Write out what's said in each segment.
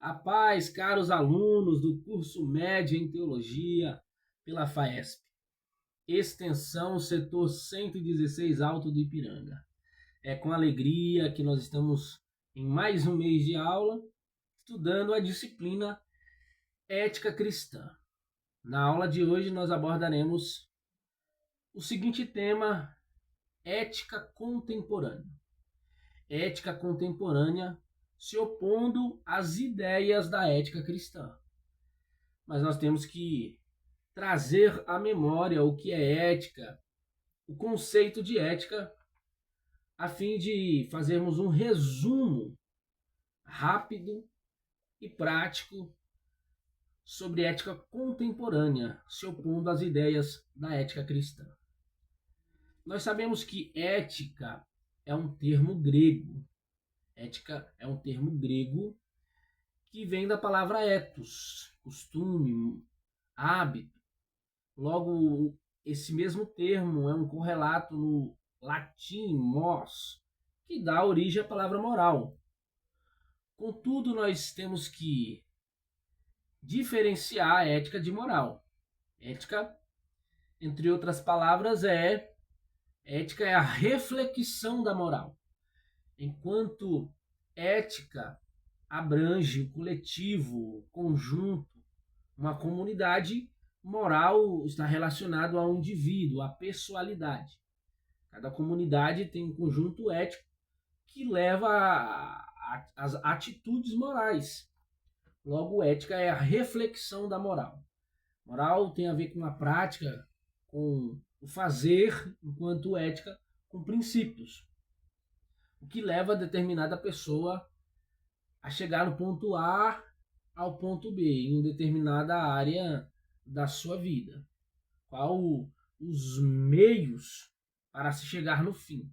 A paz, caros alunos do curso médio em Teologia pela FAESP. Extensão Setor 116 Alto do Ipiranga. É com alegria que nós estamos em mais um mês de aula, estudando a disciplina Ética Cristã. Na aula de hoje nós abordaremos o seguinte tema: ética contemporânea. Ética contemporânea se opondo às ideias da ética cristã. Mas nós temos que trazer à memória o que é ética, o conceito de ética, a fim de fazermos um resumo rápido e prático sobre ética contemporânea, se opondo às ideias da ética cristã. Nós sabemos que ética é um termo grego. Ética é um termo grego que vem da palavra ethos, costume, hábito. Logo, esse mesmo termo é um correlato no latim mos, que dá origem à palavra moral. Contudo, nós temos que diferenciar a ética de moral. Ética, entre outras palavras, ética é a reflexão da moral. Enquanto ética abrange o coletivo, o conjunto, uma comunidade, moral está relacionado ao indivíduo, à pessoalidade. Cada comunidade tem um conjunto ético que leva às atitudes morais. Logo, ética é a reflexão da moral. Moral tem a ver com a prática, com o fazer, enquanto ética com princípios. O que leva a determinada pessoa a chegar no ponto A ao ponto B, em determinada área da sua vida. Qual os meios para se chegar no fim.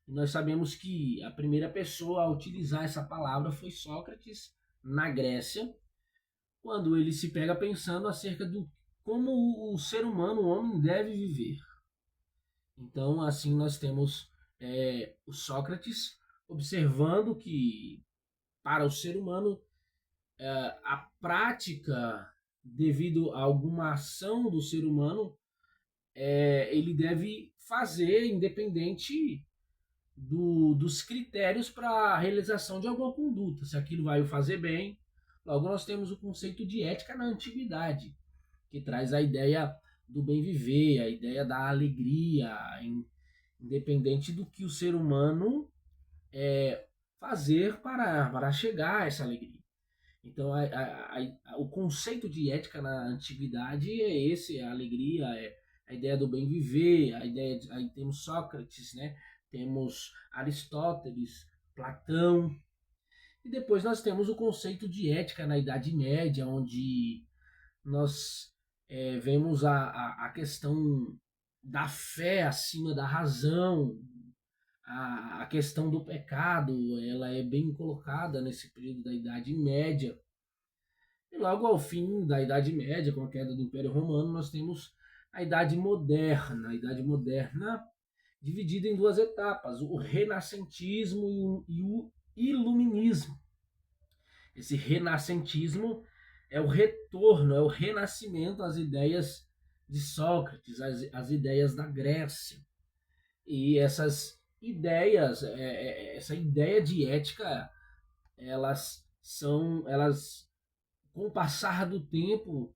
E nós sabemos que a primeira pessoa a utilizar essa palavra foi Sócrates, na Grécia, quando ele se pega pensando acerca do como o ser humano, o homem, deve viver. Então, assim, nós temos o Sócrates observando que, para o ser humano, a prática, devido a alguma ação do ser humano, ele deve fazer independente dos critérios para a realização de alguma conduta, se aquilo vai o fazer bem. Logo, nós temos o conceito de ética na antiguidade, que traz a ideia do bem viver, a ideia da alegria, independente do que o ser humano fazer para chegar a essa alegria. Então, o conceito de ética na antiguidade é esse: a alegria, a ideia do bem viver, aí temos Sócrates, né? Temos Aristóteles, Platão, e depois nós temos o conceito de ética na Idade Média, onde nós vemos a questão da fé acima da razão, a questão do pecado, ela é bem colocada nesse período da Idade Média. E logo ao fim da Idade Média, com a queda do Império Romano, nós temos a Idade Moderna. A Idade Moderna dividida em duas etapas: o renascentismo e o iluminismo. Esse renascentismo é o retorno, é o renascimento às ideias de Sócrates, às ideias da Grécia. E essas ideias, essa ideia de ética, elas com o passar do tempo,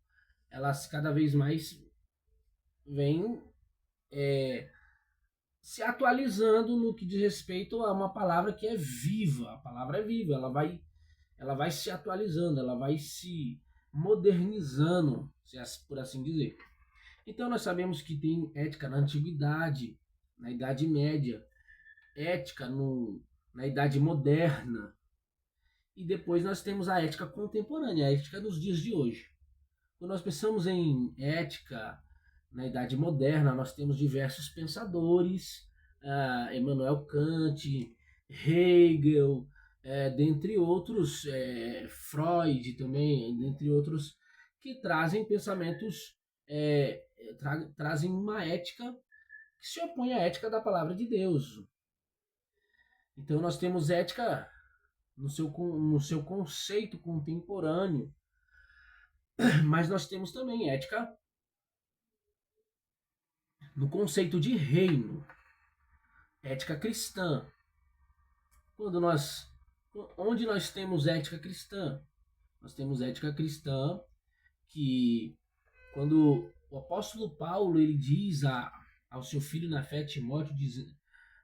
elas cada vez mais vêm se atualizando no que diz respeito a uma palavra que é viva. A palavra é viva, ela vai se atualizando, ela vai se modernizando, por assim dizer. Então nós sabemos que tem ética na antiguidade, na Idade Média, ética na Idade Moderna, e depois nós temos a ética contemporânea, a ética dos dias de hoje. Quando nós pensamos em ética na Idade Moderna, nós temos diversos pensadores, Immanuel Kant, Hegel, dentre outros, Freud também, dentre outros, que trazem pensamentos, trazem uma ética que se opõe à ética da palavra de Deus. Então nós temos ética no seu conceito contemporâneo, mas nós temos também ética no conceito de reino, ética cristã. Quando nós, onde nós temos ética cristã? Nós temos ética cristã que quando o apóstolo Paulo ele diz ao seu filho na fé Timóteo,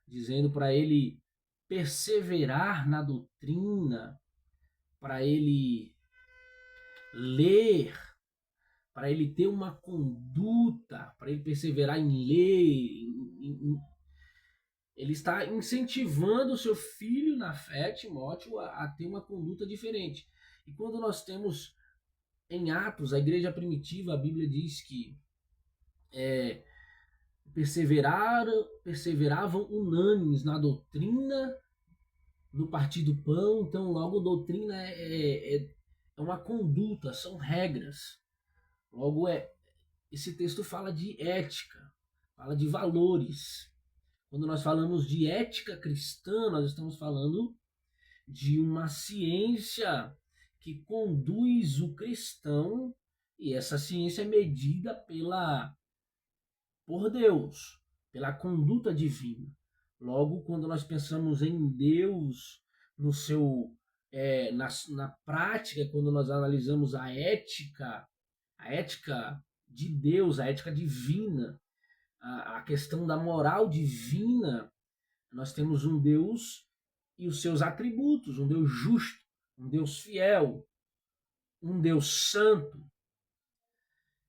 dizendo para ele perseverar na doutrina, para ele ler, para ele ter uma conduta, para ele perseverar em ler, ele está incentivando o seu filho na fé, Timóteo, a ter uma conduta diferente. E quando nós temos em Atos, a igreja primitiva, a Bíblia diz que perseveravam unânimes na doutrina, no partir do pão. Então, logo, doutrina é uma conduta, são regras. Logo, esse texto fala de ética, fala de valores. Quando nós falamos de ética cristã, nós estamos falando de uma ciência que conduz o cristão, e essa ciência é medida por Deus, pela conduta divina. Logo, quando nós pensamos em Deus no seu na prática, quando nós analisamos a ética de Deus, a ética divina, a questão da moral divina, nós temos um Deus e os seus atributos, um Deus justo, um Deus fiel, um Deus santo,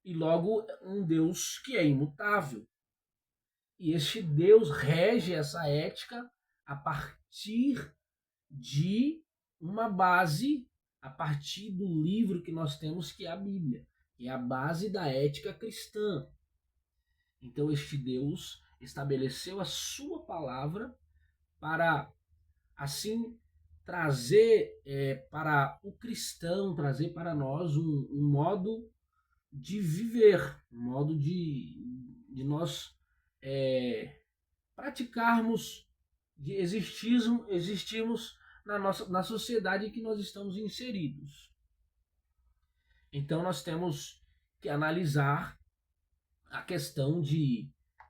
e logo um Deus que é imutável. E este Deus rege essa ética a partir de uma base, a partir do livro que nós temos, que é a Bíblia, que é a base da ética cristã. Então este Deus estabeleceu a sua palavra para, assim, trazer para o cristão, trazer para nós um modo de viver, um modo de nós praticarmos, de existirmos na sociedade em que nós estamos inseridos. Então nós temos que analisar a questão de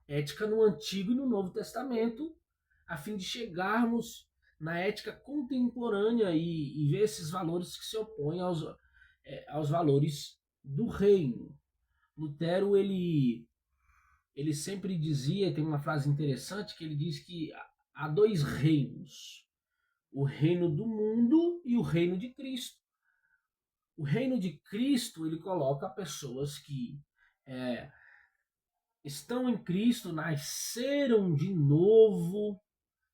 ética no Antigo e no Novo Testamento, a fim de chegarmos na ética contemporânea e ver esses valores que se opõem aos valores do reino. Lutero, ele sempre dizia, tem uma frase interessante, que ele diz que há dois reinos: o reino do mundo e o reino de Cristo. O reino de Cristo, ele coloca pessoas que estão em Cristo, nasceram de novo,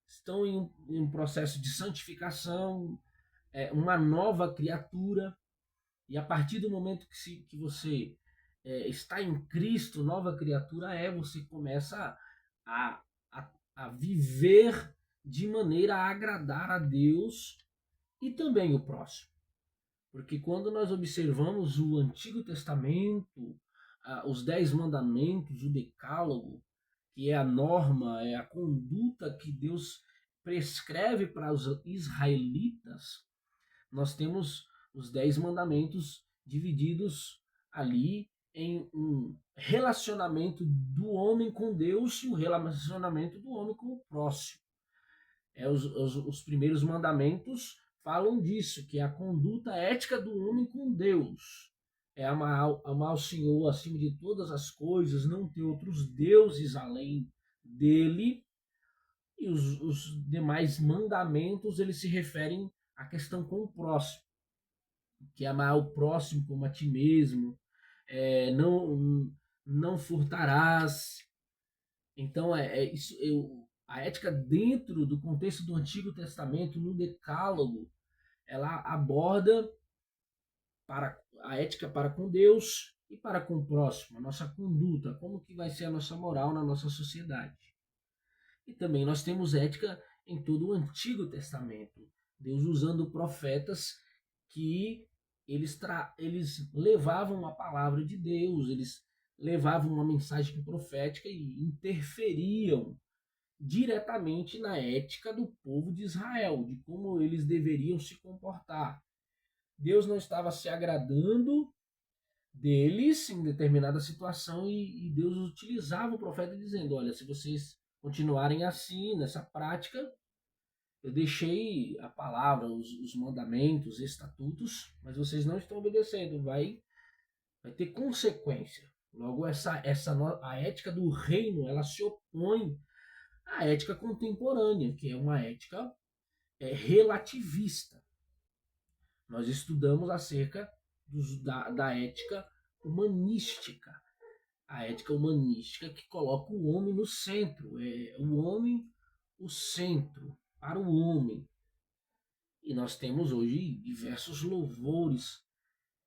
estão em um processo de santificação, uma nova criatura. E a partir do momento que você está em Cristo, nova criatura você começa a viver de maneira a agradar a Deus e também o próximo. Porque quando nós observamos o Antigo Testamento, os 10 mandamentos, o decálogo, que é a norma, é a conduta que Deus prescreve para os israelitas, nós temos os 10 mandamentos divididos ali em um relacionamento do homem com Deus e o relacionamento do homem com o próximo. Os primeiros mandamentos falam disso, que é a conduta ética do homem com Deus. É amar o Senhor acima de todas as coisas, não ter outros deuses além dele. E os demais mandamentos, eles se referem à questão com o próximo, que é amar o próximo como a ti mesmo, não furtarás. Então, a ética dentro do contexto do Antigo Testamento, no Decálogo, ela aborda a ética para com Deus e para com o próximo, a nossa conduta, como que vai ser a nossa moral na nossa sociedade. E também nós temos ética em todo o Antigo Testamento, Deus usando profetas que eles levavam a palavra de Deus, eles levavam uma mensagem profética e interferiam diretamente na ética do povo de Israel, de como eles deveriam se comportar. Deus não estava se agradando deles em determinada situação e Deus utilizava o profeta dizendo: olha, se vocês continuarem assim, nessa prática, eu deixei a palavra, os mandamentos, os estatutos, mas vocês não estão obedecendo, vai ter consequência. Logo, a ética do reino, ela se opõe à ética contemporânea, que é uma ética relativista. Nós estudamos acerca da ética humanística. A ética humanística que coloca o homem no centro. É o homem o centro, para o homem. E nós temos hoje diversos louvores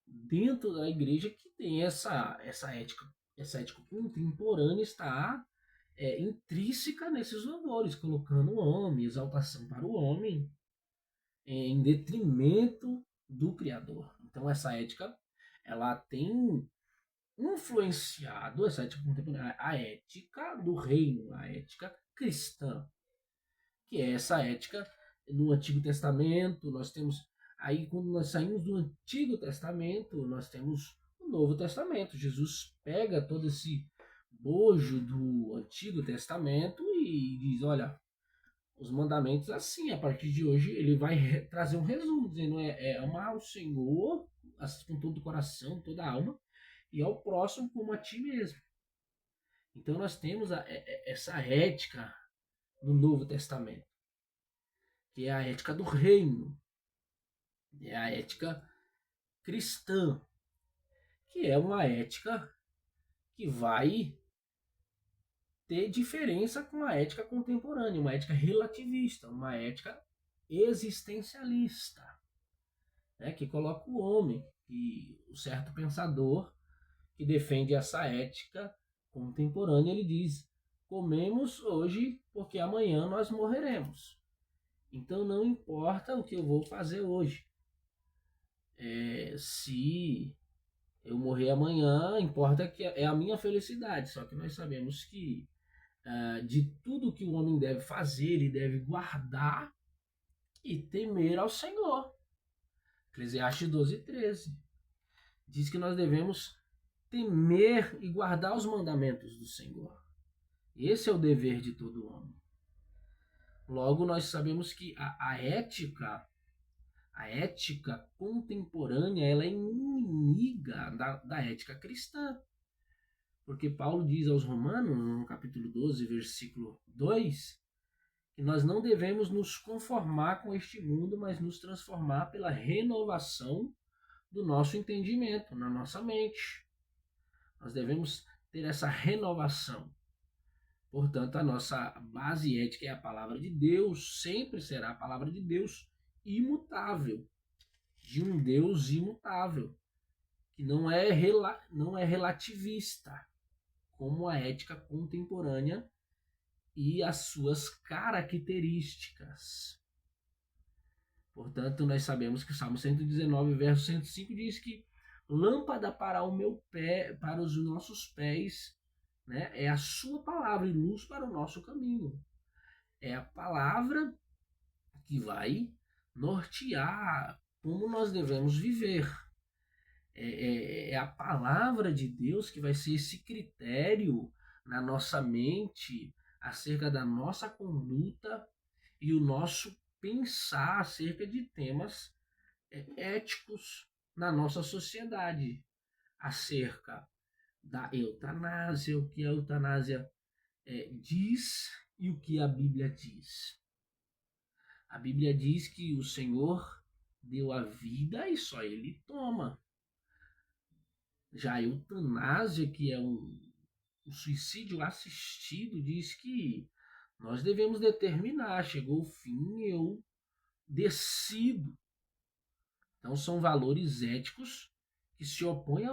dentro da igreja que tem essa ética. Essa ética contemporânea está intrínseca nesses louvores, colocando o homem, exaltação para o homem, em detrimento do Criador. Então essa ética, ela tem influenciado, essa ética contemporânea, a ética do reino, a ética cristã, que é essa ética no Antigo Testamento. Nós temos aí, quando nós saímos do Antigo Testamento, nós temos o Novo Testamento. Jesus pega todo esse bojo do Antigo Testamento e diz: olha, os mandamentos assim, a partir de hoje ele vai trazer um resumo, dizendo amar o Senhor com todo o coração, toda a alma, e ao próximo como a ti mesmo. Então nós temos essa ética no Novo Testamento, que é a ética do reino, é a ética cristã, que é uma ética que vai ter diferença com a ética contemporânea, uma ética relativista, uma ética existencialista, né, que coloca o homem, e o certo pensador que defende essa ética contemporânea, ele diz: comemos hoje porque amanhã nós morreremos. Então não importa o que eu vou fazer hoje. Se eu morrer amanhã, importa que é a minha felicidade. Só que nós sabemos que de tudo que o homem deve fazer, ele deve guardar e temer ao Senhor. Eclesiastes 12:13 diz que nós devemos temer e guardar os mandamentos do Senhor. Esse é o dever de todo homem. Logo, nós sabemos que a ética contemporânea, ela é inimiga da ética cristã. Porque Paulo diz aos Romanos, no capítulo 12, versículo 2, que nós não devemos nos conformar com este mundo, mas nos transformar pela renovação do nosso entendimento, na nossa mente. Nós devemos ter essa renovação. Portanto, a nossa base ética é a palavra de Deus, sempre será a palavra de Deus, imutável, de um Deus imutável, que não é relativista, como a ética contemporânea e as suas características. Portanto, nós sabemos que o Salmo 119, verso 105 diz que lâmpada para o meu pé, para os nossos pés, né, é a sua palavra e luz para o nosso caminho. É a palavra que vai nortear como nós devemos viver. É a palavra de Deus que vai ser esse critério na nossa mente acerca da nossa conduta e o nosso pensar acerca de temas éticos na nossa sociedade, acerca da eutanásia, o que a eutanásia diz e o que a Bíblia diz. A Bíblia diz que o Senhor deu a vida e só Ele toma. Já a eutanásia, que é um suicídio assistido, diz que nós devemos determinar, chegou o fim, eu decido. Então são valores éticos que se opõem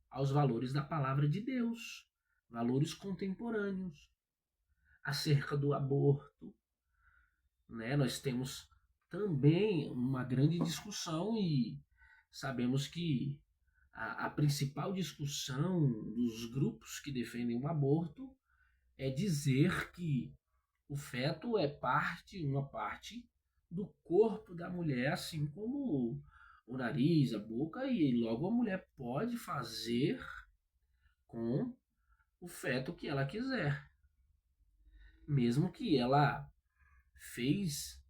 aos valores da palavra de Deus, valores contemporâneos. Acerca do aborto, né, nós temos também uma grande discussão e sabemos que a principal discussão dos grupos que defendem o aborto é dizer que O feto é uma parte do corpo da mulher, assim como o nariz, a boca, e logo a mulher pode fazer com o feto o que ela quiser. Mesmo que ela fez,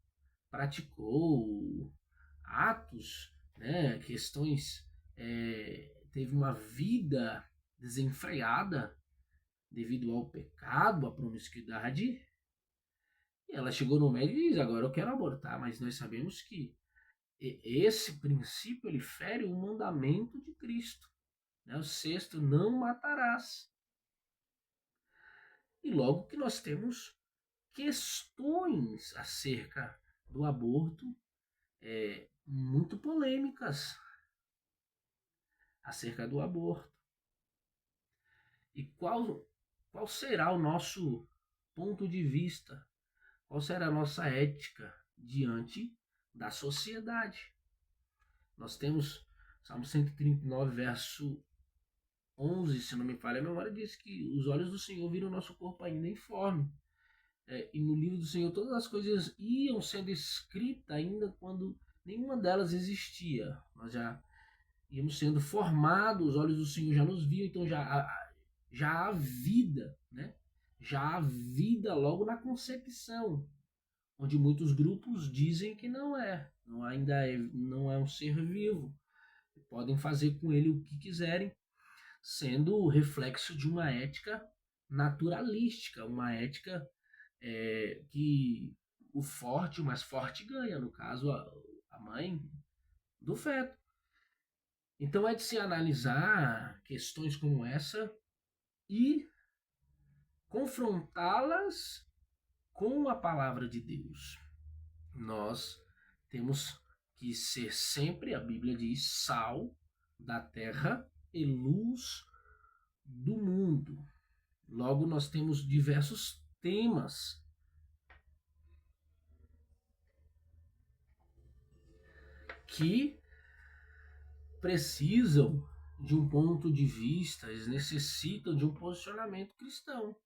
praticou atos, né, questões, teve uma vida desenfreada devido ao pecado, à promiscuidade, e ela chegou no médico e diz, agora eu quero abortar, mas nós sabemos que esse princípio ele fere o mandamento de Cristo, né? O sexto, não matarás. E logo que nós temos questões acerca do aborto muito polêmicas acerca do aborto. E qual será o nosso ponto de vista? Qual será a nossa ética diante da sociedade? Nós temos Salmo 139, verso 11, se não me falha a memória, diz que os olhos do Senhor viram o nosso corpo ainda informe. E no livro do Senhor todas as coisas iam sendo escritas ainda quando nenhuma delas existia. Nós já íamos sendo formados, os olhos do Senhor já nos viam, então já há vida, né? Já há vida logo na concepção, onde muitos grupos dizem que não é um ser vivo. Podem fazer com ele o que quiserem, sendo o reflexo de uma ética naturalística, uma ética que o mais forte ganha, no caso a mãe do feto. Então é de se analisar questões como essa e confrontá-las com a palavra de Deus. Nós temos que ser sempre, a Bíblia diz, sal da terra e luz do mundo. Logo, nós temos diversos temas que precisam de um ponto de vista, eles necessitam de um posicionamento cristão.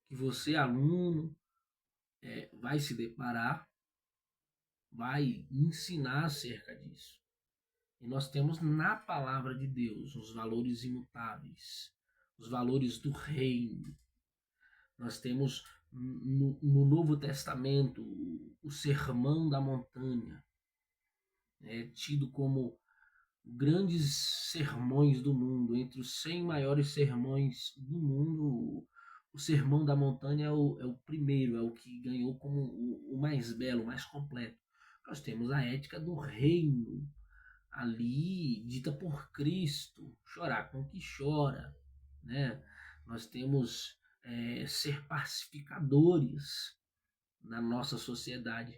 Que você, aluno, vai se deparar, vai ensinar acerca disso. E nós temos na palavra de Deus os valores imutáveis, os valores do reino. Nós temos no Novo Testamento o Sermão da Montanha, tido como grandes sermões do mundo. Entre os 100 maiores sermões do mundo, o Sermão da Montanha é o primeiro, é o que ganhou como o mais belo, o mais completo. Nós temos a ética do reino, ali dita por Cristo, chorar com o que chora, né? Nós temos ser pacificadores na nossa sociedade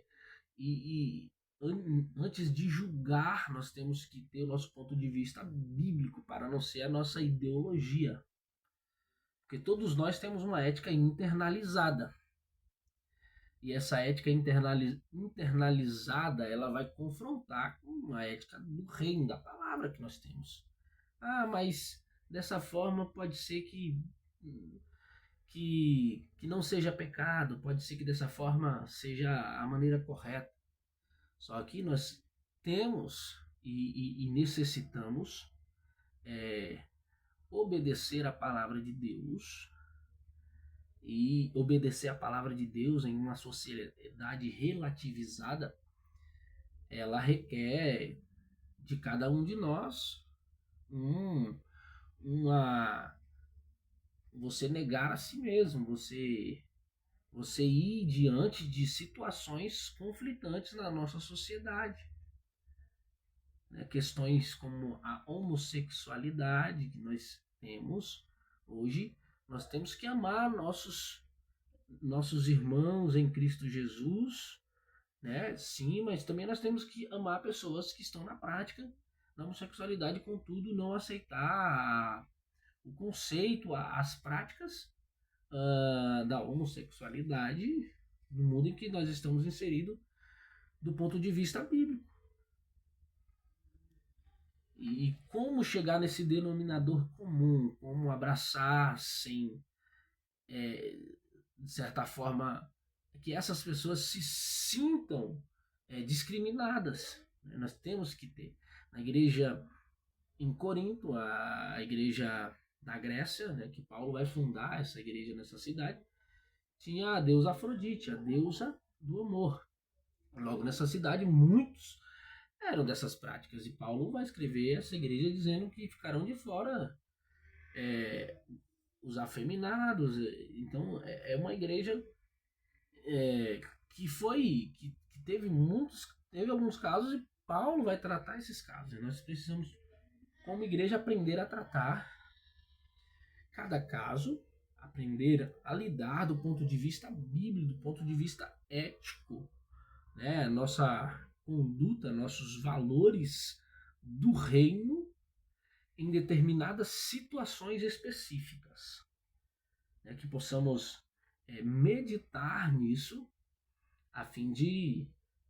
e antes de julgar nós temos que ter o nosso ponto de vista bíblico para não ser a nossa ideologia, porque todos nós temos uma ética internalizada. E essa ética internalizada, ela vai confrontar com a ética do reino, da palavra que nós temos. Ah, mas dessa forma pode ser que não seja pecado, pode ser que dessa forma seja a maneira correta. Só que nós temos e necessitamos obedecer a palavra de Deus. E obedecer a palavra de Deus em uma sociedade relativizada, ela requer de cada um de nós uma você negar a si mesmo, você ir diante de situações conflitantes na nossa sociedade, né? Questões como a homossexualidade que nós temos hoje, nós temos que amar nossos irmãos em Cristo Jesus, né? Sim, mas também nós temos que amar pessoas que estão na prática da homossexualidade, contudo não aceitar o conceito, as práticas da homossexualidade no mundo em que nós estamos inseridos do ponto de vista bíblico. E como chegar nesse denominador comum, como abraçar sem, de certa forma, que essas pessoas se sintam discriminadas. Né? Nós temos que ter. Na igreja em Corinto, a igreja da Grécia, né, que Paulo vai fundar essa igreja nessa cidade, tinha a deusa Afrodite, a deusa do amor. Logo nessa cidade, muitos eram dessas práticas. E Paulo vai escrever essa igreja dizendo que ficarão de fora os afeminados. Então, é uma igreja que teve alguns casos e Paulo vai tratar esses casos. Nós precisamos, como igreja, aprender a tratar cada caso, aprender a lidar do ponto de vista bíblico, do ponto de vista ético, né? Nossa conduta, nossos valores do reino em determinadas situações específicas, né? Que possamos meditar nisso a fim de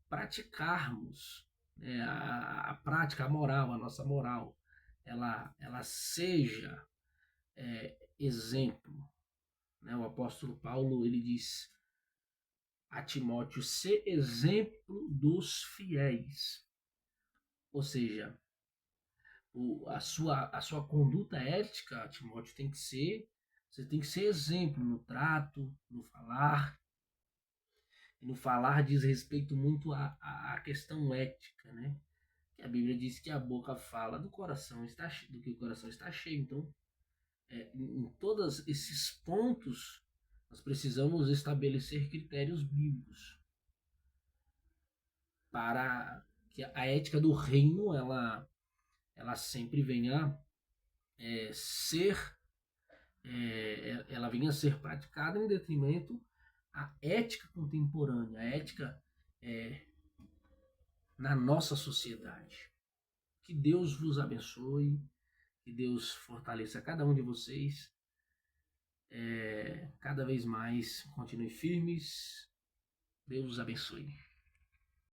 praticarmos, né? A prática, a moral, a nossa moral, ela seja exemplo, né? O apóstolo Paulo ele diz a Timóteo ser exemplo dos fiéis, ou seja, a sua conduta ética, Timóteo, você tem que ser exemplo no trato, no falar. E no falar diz respeito muito à questão ética, né? Que a Bíblia diz que a boca fala do coração do que o coração está cheio. Então, em todos esses pontos, nós precisamos estabelecer critérios bíblicos para que a ética do reino ela sempre venha ser ela venha a ser praticada em detrimento à ética contemporânea, a ética na nossa sociedade. Que Deus vos abençoe, que Deus fortaleça cada um de vocês, cada vez mais continue firmes. Deus os abençoe.